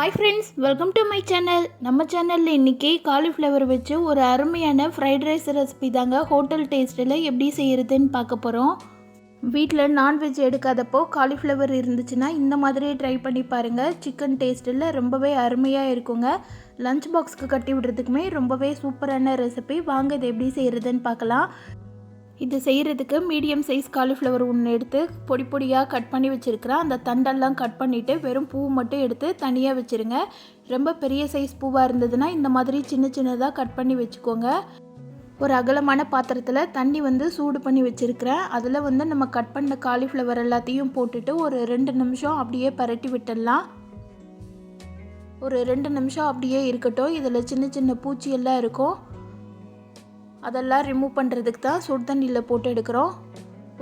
Hi friends, welcome to my channel. நம்ம சேனலில் இன்றைக்கி காலிஃப்ளவர் வச்சு ஒரு அருமையான ஃப்ரைட் ரைஸ் ரெசிபி தாங்க ஹோட்டல் டேஸ்ட்டில் எப்படி செய்கிறதுன்னு பார்க்க போகிறோம். வீட்டில் நான்வெஜ் எடுக்காதப்போ காலிஃப்ளவர் இருந்துச்சுன்னா இந்த மாதிரி ட்ரை பண்ணி பாருங்கள். சிக்கன் டேஸ்ட்டில் ரொம்பவே அருமையாக இருக்குங்க. லஞ்ச் பாக்ஸ்க்கு கட்டி விடுறதுக்குமே ரொம்பவே சூப்பரான ரெசிபி. வாங்க இதை எப்படி செய்கிறதுன்னு பார்க்கலாம். இது செய்கிறதுக்கு மீடியம் சைஸ் காலிஃப்ளவர் ஒன்று எடுத்து பொடி பொடியாக கட் பண்ணி வச்சுருக்கிறேன். அந்த தண்டெல்லாம் கட் பண்ணிவிட்டு வெறும் பூ மட்டும் எடுத்து தனியாக வச்சுருங்க. ரொம்ப பெரிய சைஸ் பூவாக இருந்ததுன்னா இந்த மாதிரி சின்ன சின்னதாக கட் பண்ணி வச்சுக்கோங்க. ஒரு அகலமான பாத்திரத்தில் தண்ணி சூடு பண்ணி வச்சுருக்கிறேன். அதில் நம்ம கட் பண்ண காலிஃப்ளவர் எல்லாத்தையும் போட்டுட்டு ஒரு 2 நிமிஷம் அப்படியே பரட்டி விட்டுடலாம். ஒரு 2 நிமிஷம் அப்படியே இருக்கட்டும். இதில் சின்ன சின்ன பூச்சி எல்லாம் இருக்கும், அதெல்லாம் ரிமூவ் பண்ணுறதுக்கு தான் சுடு தண்ணியில் போட்டு எடுக்கிறோம்.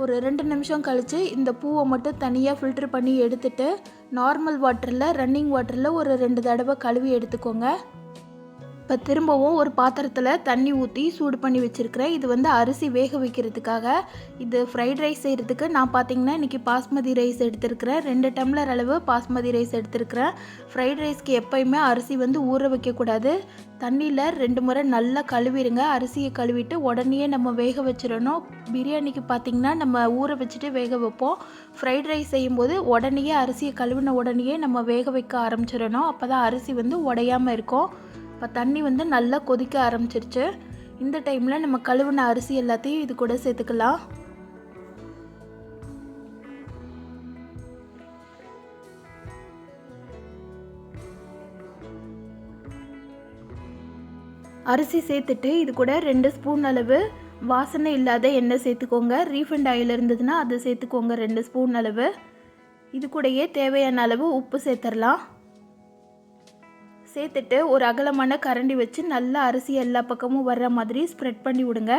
ஒரு 2 நிமிஷம் கழித்து இந்த பூவை மட்டும் தனியாக ஃபில்ட்ரு பண்ணி எடுத்துட்டு நார்மல் வாட்டரில், ரன்னிங் வாட்டரில் ஒரு 2 தடவை கழுவி எடுத்துக்கோங்க. இப்போ திரும்பவும் ஒரு பாத்திரத்தில் தண்ணி ஊற்றி சூடு பண்ணி வச்சுருக்கிறேன். இது அரிசி வேக வைக்கிறதுக்காக. இது ஃப்ரைட் ரைஸ் செய்கிறதுக்கு நான் பார்த்திங்கன்னா இன்றைக்கி பாஸ்மதி ரைஸ் எடுத்துருக்கிறேன். 2 டம்ளர் அளவு பாஸ்மதி ரைஸ் எடுத்துருக்கிறேன். ஃப்ரைட் ரைஸ்க்கு எப்போயுமே அரிசி ஊற வைக்கக்கூடாது. தண்ணியில் 2 முறை நல்லா கழுவிடுங்க. அரிசியை கழுவிட்டு உடனே நம்ம வேக வச்சிடணும். பிரியாணிக்கு பார்த்திங்கன்னா நம்ம ஊற வச்சுட்டு வேக வைப்போம். ஃப்ரைட் ரைஸ் செய்யும்போது உடனே அரிசியை கழுவின உடனே நம்ம வேக வைக்க ஆரம்பிச்சிடணும். அப்போ தான் அரிசி உடையாமல் இருக்கும். இப்போ தண்ணி நல்லா கொதிக்க ஆரம்பிச்சிருச்சு. இந்த டைமில் நம்ம கழுவின அரிசி எல்லாத்தையும் இது கூட சேர்த்துக்கலாம். அரிசி சேர்த்துட்டு இது கூட 2 ஸ்பூன் அளவு வாசனை இல்லாத எண்ணெய் சேர்த்துக்கோங்க. ரீஃபைண்ட் ஆயில் இருந்ததுன்னா அதை சேர்த்துக்கோங்க 2 ஸ்பூன் அளவு. இது கூடயே தேவையான அளவு உப்பு சேர்த்துடலாம். சேர்த்துட்டு ஒரு அகலமான கரண்டி வச்சு நல்லா அரிசி எல்லா பக்கமும் வர்ற மாதிரி ஸ்ப்ரெட் பண்ணி விடுங்க.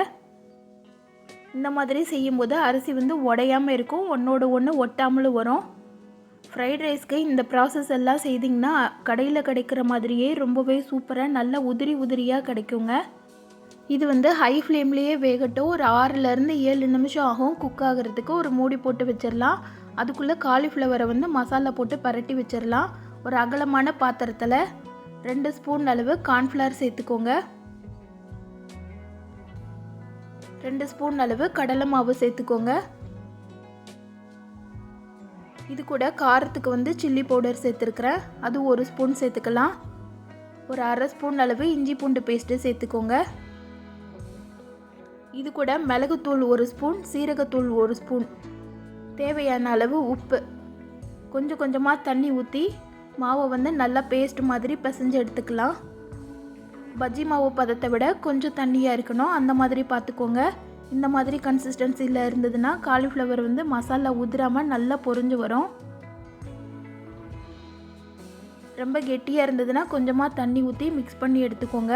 இந்த மாதிரி செய்யும்போது அரிசி உடையாமல் இருக்கும், ஒன்றோட ஒன்று ஒட்டாமலும் வரும். ஃப்ரைட் ரைஸ்க்கு இந்த ப்ராசஸ் எல்லாம் செய்திங்கன்னா கடையில் கிடைக்கிற மாதிரியே ரொம்பவே சூப்பராக நல்லா உதிரி உதிரியாக கிடைக்குங்க. இது ஹை ஃப்ளேம்லேயே வேகட்டும். ஒரு 6லேருந்து 7 நிமிஷம் ஆகும் குக் ஆகிறதுக்கு. ஒரு மூடி போட்டு வச்சிடலாம். அதுக்குள்ளே காலிஃப்ளவரை மசாலா போட்டு பரட்டி வச்சிடலாம். ஒரு அகலமான பாத்திரத்தில் 2 ஸ்பூன் அளவு கார்ன்ஃப்ளவர் சேர்த்துக்கோங்க. 2 ஸ்பூன் அளவு கடலை மாவு சேர்த்துக்கோங்க. இது கூட காரத்துக்கு சில்லி பவுடர் சேர்த்துருக்குறேன், அது 1 ஸ்பூன் சேர்த்துக்கலாம். ஒரு அரை ஸ்பூன் அளவு இஞ்சி பூண்டு பேஸ்ட்டு சேர்த்துக்கோங்க. இது கூட மிளகுத்தூள் 1 ஸ்பூன், சீரகத்தூள் 1 ஸ்பூன், தேவையான அளவு உப்பு, கொஞ்சம் கொஞ்சமாக தண்ணி ஊற்றி மாவை நல்லா பேஸ்ட் மாதிரி பிசைஞ்சு எடுத்துக்கலாம். பஜ்ஜி மாவு பதத்தை விட கொஞ்சம் தண்ணியாக இருக்கணும், அந்த மாதிரி பார்த்துக்கோங்க. இந்த மாதிரி கன்சிஸ்டன்சியில் இருந்ததுன்னா காலிஃப்ளவர் மசாலா உதிராமல் நல்லா பொரிஞ்சு வரும். ரொம்ப கெட்டியாக இருந்ததுன்னா கொஞ்சமாக தண்ணி ஊற்றி மிக்ஸ் பண்ணி எடுத்துக்கோங்க.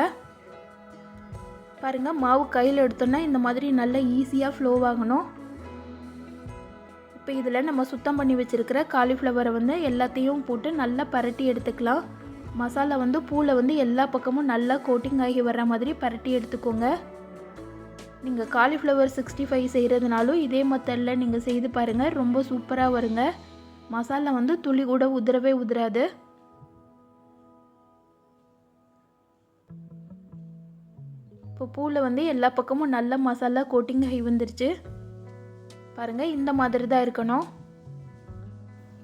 பாருங்கள், மாவு கையில் எடுத்தோன்னா இந்த மாதிரி நல்லா ஈஸியாக ஃப்ளோ ஆகணும். இப்போ இதில் நம்ம சுத்தம் பண்ணி வச்சுருக்கிற காலிஃப்ளவரை எல்லாத்தையும் போட்டு நல்லா பரட்டி எடுத்துக்கலாம். மசாலா பூவில் எல்லா பக்கமும் நல்லா கோட்டிங் ஆகி வர்ற மாதிரி பரட்டி எடுத்துக்கோங்க. நீங்கள் காலிஃப்ளவர் 65 செய்கிறதுனாலும் இதே மெத்தடில் நீங்கள் செய்து பாருங்கள், ரொம்ப சூப்பராக வருங்க. மசாலா துளி கூட உதிரவே உதிராது. இப்போ பூவில் எல்லா பக்கமும் நல்லா மசாலா கோட்டிங் ஆகி வந்துருச்சு. பாருங்கள், இந்த மாதிரி தான் இருக்கணும்.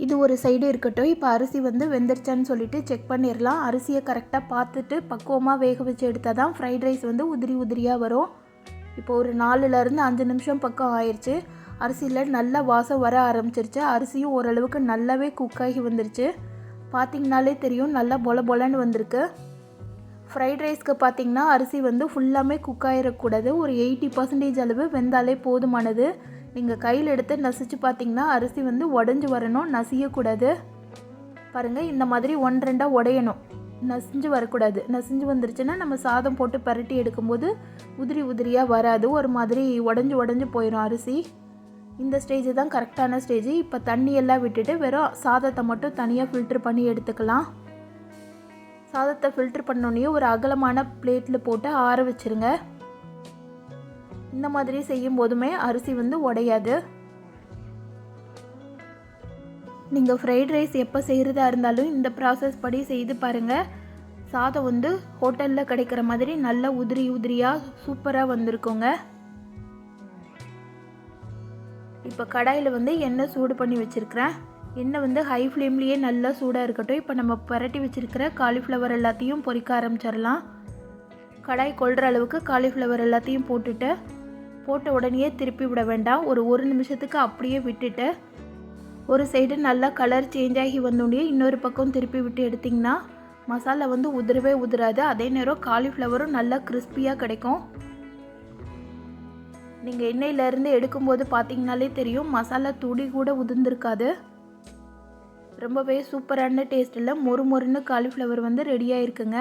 இது ஒரு சைடு இருக்கட்டும். இப்போ அரிசி வெந்துருச்சான்னு சொல்லிட்டு செக் பண்ணிடலாம். அரிசியை கரெக்டாக பார்த்துட்டு பக்குவமாக வேக வச்சு எடுத்தால் தான் ஃப்ரைட் ரைஸ் உதிரி உதிரியாக வரும். இப்போ ஒரு 4லேருந்து 5 நிமிஷம் பக்கம் ஆயிடுச்சு. அரிசியில் நல்லா வாசம் வர ஆரம்பிச்சிருச்சு. அரிசியும் ஓரளவுக்கு நல்லாவே குக் ஆகி வந்துருச்சு. பார்த்திங்கனாலே தெரியும், நல்லா பொல பொலன்னு வந்திருக்கு. ஃப்ரைட் ரைஸ்க்கு பார்த்திங்கன்னா அரிசி ஃபுல்லாமே குக் ஆகிடக்கூடாது. ஒரு 80% அளவு வெந்தாலே போதுமானது. நீங்கள் கையில் எடுத்து நசிச்சு பார்த்திங்கன்னா அரிசி உடஞ்சி வரணும், நசியக்கூடாது. பாருங்கள், இந்த மாதிரி 1-2 உடையணும், நசிஞ்சு வரக்கூடாது. நசிஞ்சு வந்துருச்சுன்னா நம்ம சாதம் போட்டு பரட்டி எடுக்கும்போது உதிரி உதிரியாக வராது, ஒரு மாதிரி உடஞ்சி போயிடும் அரிசி. இந்த ஸ்டேஜ் தான் கரெக்டான ஸ்டேஜ். இப்போ தண்ணியெல்லாம் விட்டுட்டு வெறும் சாதத்தை மட்டும் தனியாக ஃபில்ட்ரு பண்ணி எடுத்துக்கலாம். சாதத்தை ஃபில்ட்ரு பண்ணோன்னே ஒரு அகலமான பிளேட்டில் போட்டு ஆற வச்சுருங்க. இந்த மாதிரி செய்யும் போதுமே அரிசி உடையாது. நீங்கள் ஃப்ரைட் ரைஸ் எப்போ செய்கிறதா இருந்தாலும் இந்த ப்ராசஸ் படி செய்து பாருங்கள். சாதம் வந்து ஹோட்டலில் கிடைக்கிற மாதிரி நல்லா உதிரி உதிரியாக சூப்பராக வந்திருக்குங்க. இப்போ கடாயில் வந்து எண்ணெய் சூடு பண்ணி வச்சுருக்கிறேன். எண்ணெய் வந்து ஹை ஃப்ளேம்லேயே நல்லா சூடாக இருக்கட்டும். இப்போ நம்ம பரட்டி வச்சுருக்கிற காலிஃப்ளவர் எல்லாத்தையும் பொரிக்க ஆரம்பிச்சிடலாம். கடாய் கொள்கிற அளவுக்கு காலிஃப்ளவர் எல்லாத்தையும் போட்ட உடனே திருப்பி விட வேண்டாம். ஒரு நிமிஷத்துக்கு அப்படியே விட்டுட்டு ஒரு சைடு நல்லா கலர் சேஞ்ச் ஆகி வந்தோடனே இன்னொரு பக்கம் திருப்பி விட்டு எடுத்திங்கன்னா மசாலா வந்து உதிரவே உதிராது. அதே நேரம் காலிஃப்ளவரும் நல்லா கிறிஸ்பியாக கிடைக்கும். நீங்கள் எண்ணெயிலேருந்து எடுக்கும்போது பார்த்தீங்கனாலே தெரியும், மசாலா துளி கூட உதிர்ந்துருக்காது. ரொம்பவே சூப்பரான டேஸ்ட்டில் மொறுன்னு காலிஃப்ளவர் வந்து ரெடியாக இருக்குங்க.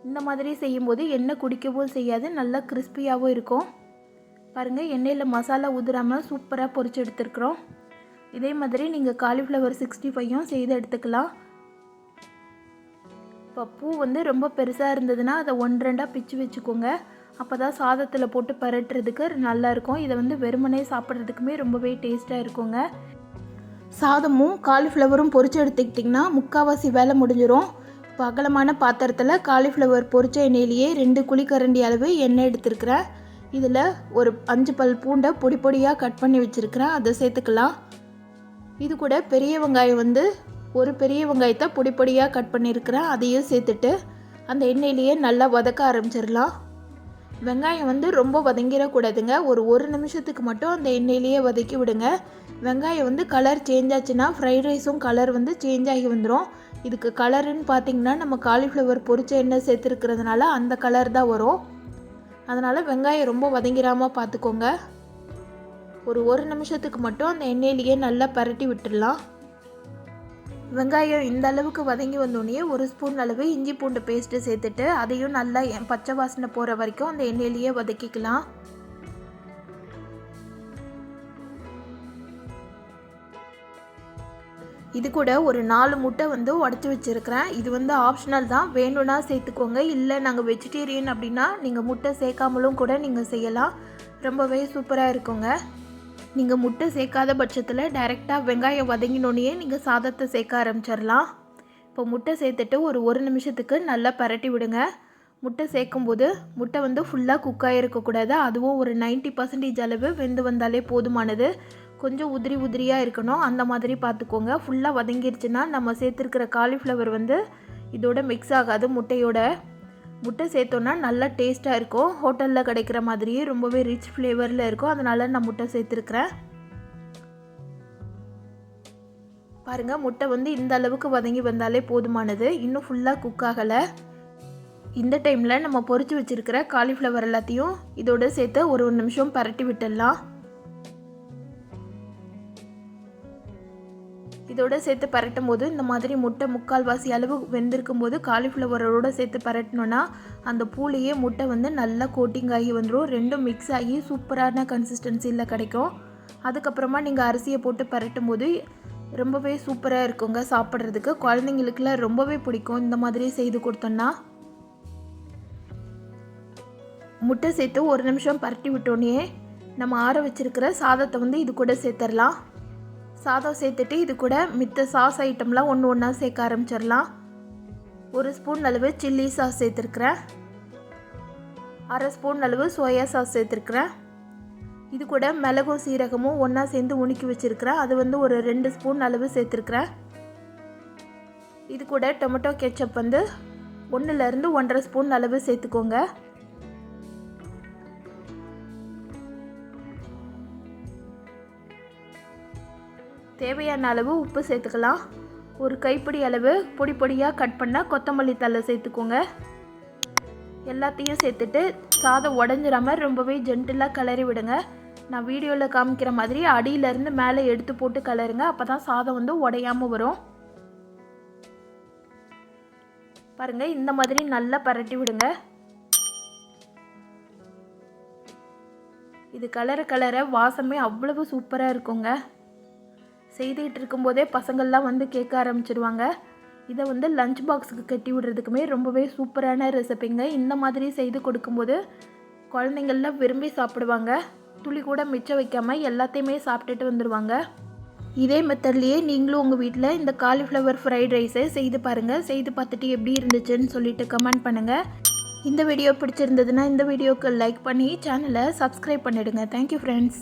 இந்த மாதிரி செய்யும்போது எண்ணெய் குடிக்கவும் செய்யாது, நல்லா கிறிஸ்பியாகவும் இருக்கும். பாருங்கள், எண்ணெயில் மசாலா உதிராமல் சூப்பராக பொரிச்சு எடுத்துருக்குறோம். இதே மாதிரி நீங்கள் காலிஃப்ளவர் 65யும் செய்து எடுத்துக்கலாம். இப்போ பூ வந்து ரொம்ப பெருசாக இருந்ததுன்னா அதை 1-2 பிச்சு வச்சுக்கோங்க. அப்போ தான் சாதத்தில் போட்டு பரட்டுறதுக்கு நல்லாயிருக்கும். இதை வந்து வெறுமனே சாப்பிட்றதுக்குமே ரொம்பவே டேஸ்ட்டாக இருக்குங்க. சாதமும் காலிஃப்ளவரும் பொரிச்சு எடுத்துக்கிட்டிங்கன்னா முக்கால்வாசி வேலை முடிஞ்சிடும். இப்போ அகலமான பாத்திரத்தில் காலிஃப்ளவர் பொரிச்ச எண்ணெயிலேயே 2 குழிக்கரண்டி அளவு எண்ணெய் எடுத்துருக்கிறேன். இதில் ஒரு 5 பல் பூண்டை பொடியாக கட் பண்ணி வச்சுருக்கிறேன், அதை சேர்த்துக்கலாம். இது கூட பெரிய வெங்காயம் வந்து ஒரு பெரிய வெங்காயத்தை பொடியாக கட் பண்ணியிருக்கிறேன், அதையும் சேர்த்துட்டு அந்த எண்ணெயிலேயே நல்லா வதக்க ஆரம்பிச்சிடலாம். வெங்காயம் வந்து ரொம்ப வதங்கிடக்கூடாதுங்க. ஒரு நிமிஷத்துக்கு மட்டும் அந்த எண்ணெயிலேயே வதக்கி விடுங்க. வெங்காயம் வந்து கலர் சேஞ்ச் ஆச்சுன்னா ஃப்ரைட் ரைஸும் கலர் வந்து சேஞ்ச் ஆகி வந்துடும். இதுக்கு கலருன்னு பார்த்திங்கன்னா நம்ம காலிஃப்ளவர் பொரிச்ச எண்ணெய் சேர்த்துருக்கிறதுனால அந்த கலர் தான் வரும். அதனால் வெங்காயம் ரொம்ப வதங்கிடாமல் பார்த்துக்கோங்க. ஒரு நிமிஷத்துக்கு மட்டும் அந்த எண்ணெயிலேயே நல்லா பரட்டி விட்டுடலாம். வெங்காயம் இந்த அளவுக்கு வதங்கி வந்தோடனே 1 ஸ்பூன் அளவு இஞ்சி பூண்டு பேஸ்ட்டு சேர்த்துட்டு அதையும் நல்லா பச்சை வாசனை போகிற வரைக்கும் அந்த எண்ணெயிலேயே வதக்கிக்கலாம். இது கூட ஒரு 4 முட்டை வந்து உடச்சி வச்சுருக்கிறேன். இது வந்து ஆப்ஷனல் தான், வேணும்னா சேர்த்துக்கோங்க. இல்லை நாங்கள் வெஜிடேரியன் அப்படின்னா நீங்கள் முட்டை சேர்க்காமலும் கூட நீங்கள் செய்யலாம். ரொம்பவே சூப்பராக இருக்குங்க. நீங்கள் முட்டை சேர்க்காத பட்சத்தில் டைரெக்டாக வெங்காயம் வதங்கினோடனே நீங்கள் சாதத்தை சேர்க்க ஆரம்பிச்சிடலாம். இப்போ முட்டை சேர்த்துட்டு ஒரு நிமிஷத்துக்கு நல்லா பரட்டி விடுங்க. முட்டை சேர்க்கும்போது முட்டை வந்து ஃபுல்லாக குக்காக இருக்கக்கூடாது. அதுவும் ஒரு 90% அளவு வெந்து வந்தாலே போதுமானது. கொஞ்சம் உதிரியாக இருக்கணும், அந்த மாதிரி பார்த்துக்கோங்க. ஃபுல்லாக வதங்கிருச்சுன்னா நம்ம சேர்த்துருக்கிற காலிஃப்ளவர் வந்து இதோட மிக்ஸ் ஆகாது முட்டையோட. முட்டை சேர்த்தோன்னா நல்லா டேஸ்ட்டாக இருக்கும். ஹோட்டலில் கிடைக்கிற மாதிரியே ரொம்பவே ரிச் ஃப்ளேவரில் இருக்கும். அதனால் நான் முட்டை சேர்த்துருக்குறேன். பாருங்கள், முட்டை வந்து இந்த அளவுக்கு வதங்கி வந்தாலே போதுமானது. இன்னும் ஃபுல்லாக குக் ஆகலை. இந்த டைமில் நம்ம பொரிச்சு வச்சுருக்கிற காலிஃப்ளவர் எல்லாத்தையும் இதோட சேர்த்து ஒரு நிமிஷம் பரட்டி விட்டுடலாம். இதோட சேர்த்து பரட்டும் போது இந்த மாதிரி முட்டை முக்கால்வாசி அளவு வெந்திருக்கும் போது காலிஃப்ளவரோட சேர்த்து பரட்டினோன்னா அந்த பூலையே முட்டை வந்து நல்லா கோட்டிங் ஆகி வந்துடும். ரெண்டும் மிக்ஸ் ஆகி சூப்பரான கன்சிஸ்டன்சியில் கிடைக்கும். அதுக்கப்புறமா நீங்கள் அரிசியை போட்டு பரட்டும் போது ரொம்பவே சூப்பராக இருக்குங்க சாப்பிட்றதுக்கு. குழந்தைங்களுக்குலாம் ரொம்பவே பிடிக்கும் இந்த மாதிரி செய்து கொடுத்தோன்னா. முட்டை சேர்த்து ஒரு நிமிஷம் பரட்டி விட்டோன்னே நம்ம ஆற வச்சுருக்கிற சாதத்தை வந்து இது கூட சேர்த்துடலாம். சாதம் சேர்த்துட்டு இது கூட மித்த சாஸ் ஐட்டம்லாம் ஒன்றா சேர்க்க ஆரம்பிச்சிடலாம். 1 ஸ்பூன் அளவு சில்லி சாஸ் சேர்த்துருக்குறேன். 1/2 ஸ்பூன் அளவு சோயா சாஸ் சேர்த்துருக்குறேன். இது கூட மிளகும் சீரகமும் ஒன்றா சேர்ந்து உணுக்கி வச்சுருக்கிறேன், அது வந்து ஒரு 2 ஸ்பூன் அளவு சேர்த்துருக்குறேன். இது கூட டொமேட்டோ கெச்சப் வந்து 1-1 1/2 ஸ்பூன் அளவு சேர்த்துக்கோங்க. தேவையான அளவு உப்பு சேர்த்துக்கலாம். ஒரு கைப்பிடி அளவு பொடியாக கட் பண்ண கொத்தமல்லி தழை சேர்த்துக்கோங்க. எல்லாத்தையும் சேர்த்துட்டு சாதம் உடஞ்சிடாமல் ரொம்பவே ஜென்டிலாக கிளறி விடுங்க. நான் வீடியோவில் காமிக்கிற மாதிரி அடியிலேருந்து மேலே எடுத்து போட்டு கிளறுங்க. அப்போ தான் சாதம் வந்து உடையாமல் வரும். பாருங்கள், இந்த மாதிரி நல்லா பரட்டி விடுங்க. இது கலர வாசமே அவ்வளவு சூப்பராக இருக்குங்க. செய்துக்கிட்டு இருக்கும்போதே பசங்கள்லாம் வந்து கேட்க ஆரம்பிச்சிடுவாங்க. இதை வந்து லஞ்ச் பாக்ஸுக்கு கட்டி விடுறதுக்குமே ரொம்பவே சூப்பரான ரெசிபிங்க. இந்த மாதிரி செய்து கொடுக்கும்போது குழந்தைங்கள்லாம் விரும்பி சாப்பிடுவாங்க. துளி கூட மிச்சம் வைக்காமல் எல்லாத்தையுமே சாப்பிட்டுட்டு வந்துடுவாங்க. இதே மெத்தட்லேயே நீங்களும் உங்கள் வீட்டில் இந்த காலிஃப்ளவர் ஃப்ரைட் ரைஸை செய்து பாருங்கள். செய்து பார்த்துட்டு எப்படி இருந்துச்சுன்னு சொல்லிட்டு கமெண்ட் பண்ணுங்கள். இந்த வீடியோ பிடிச்சிருந்ததுன்னா இந்த வீடியோக்கு லைக் பண்ணி சேனலை சப்ஸ்கிரைப் பண்ணிவிடுங்க. Thank you friends.